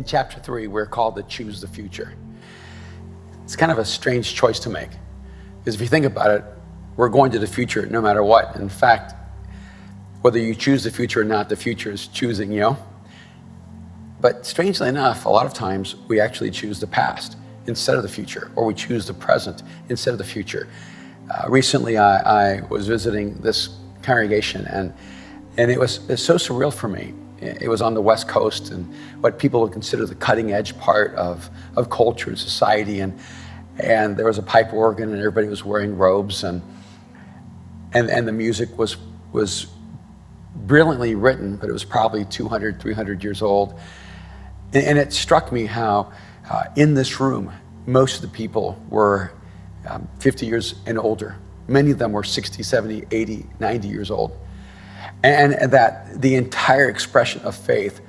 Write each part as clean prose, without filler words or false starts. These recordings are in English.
In chapter 3, we're called to choose the future. It's kind of a strange choice to make, because if you think about it, we're going to the future no matter what. In fact, whether you choose the future or not, the future is choosing you. But strangely enough, a lot of times we actually choose the past instead of the future, or we choose the present instead of the future. Recently, I was visiting this congregation, and it's so surreal for me. It was on the West Coast, and what people would consider the cutting edge part of culture and society, and there was a pipe organ, and everybody was wearing robes, and the music was brilliantly written, but it was probably 200, 300 years old. And it struck me how in this room, most of the people were 50 years and older. Many of them were 60, 70, 80, 90 years old. And that the entire expression of faith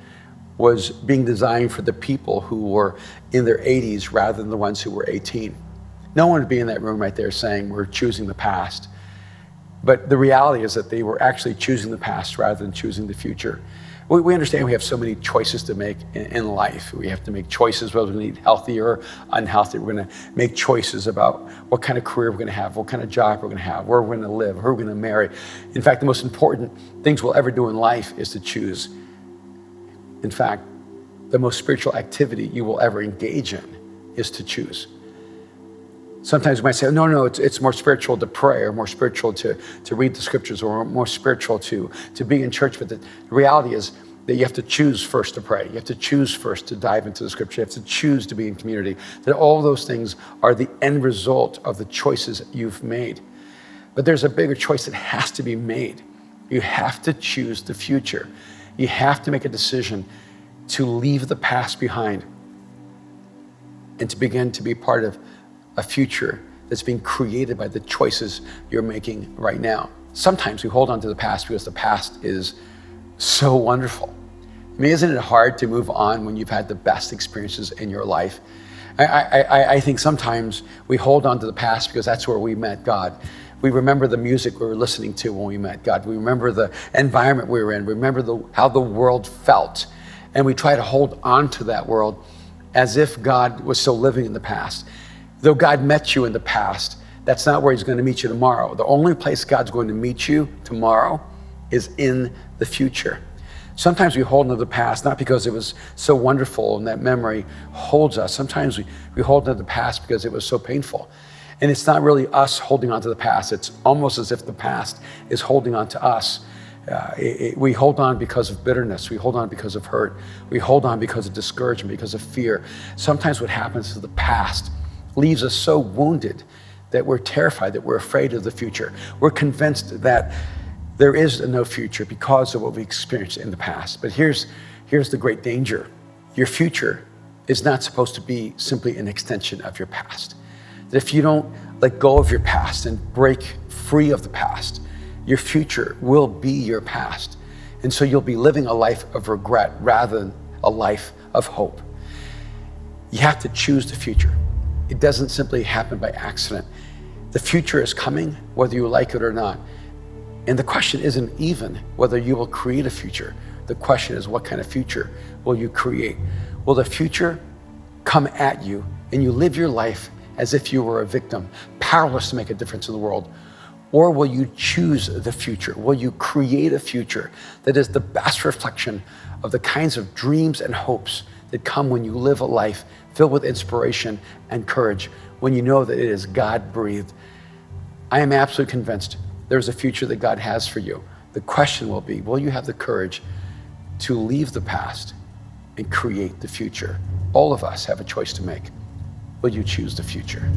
was being designed for the people who were in their 80s rather than the ones who were 18. No one would be in that room right there saying, we're choosing the past. But the reality is that they were actually choosing the past rather than choosing the future. We understand we have so many choices to make in life. We have to make choices whether we eat healthy or unhealthy. We're going to make choices about what kind of career we're going to have, what kind of job we're going to have, where we're going to live, who we're going to marry. In fact, the most important things we'll ever do in life is to choose. In fact, the most spiritual activity you will ever engage in is to choose. Sometimes we might say, no, it's more spiritual to pray, or more spiritual to read the scriptures, or more spiritual to be in church. But the reality is that you have to choose first to pray. You have to choose first to dive into the scripture. You have to choose to be in community. That all those things are the end result of the choices you've made. But there's a bigger choice that has to be made. You have to choose the future. You have to make a decision to leave the past behind and to begin to be part of a future that's being created by the choices you're making right now. Sometimes we hold on to the past because the past is so wonderful. I mean, isn't it hard to move on when you've had the best experiences in your life? I think sometimes we hold on to the past because that's where we met God. We remember the music we were listening to when we met God. We remember the environment we were in. We remember how the world felt. And we try to hold on to that world as if God was still living in the past. Though God met you in the past, that's not where he's going to meet you tomorrow. The only place God's going to meet you tomorrow is in the future. Sometimes we hold on to the past, not because it was so wonderful and that memory holds us. Sometimes we hold on to the past because it was so painful. And it's not really us holding on to the past. It's almost as if the past is holding on to us. We hold on because of bitterness. We hold on because of hurt. We hold on because of discouragement, because of fear. Sometimes what happens is the past leaves us so wounded that we're terrified, that we're afraid of the future. We're convinced that there is no future because of what we experienced in the past. But here's the great danger. Your future is not supposed to be simply an extension of your past. That if you don't let go of your past and break free of the past, your future will be your past. And so you'll be living a life of regret rather than a life of hope. You have to choose the future. It doesn't simply happen by accident. The future is coming, whether you like it or not. And the question isn't even whether you will create a future. The question is, what kind of future will you create? Will the future come at you and you live your life as if you were a victim, powerless to make a difference in the world? Or will you choose the future? Will you create a future that is the best reflection of the kinds of dreams and hopes that come when you live a life filled with inspiration and courage, when you know that it is God-breathed? I am absolutely convinced there's a future that God has for you. The question will be, will you have the courage to leave the past and create the future? All of us have a choice to make. Will you choose the future?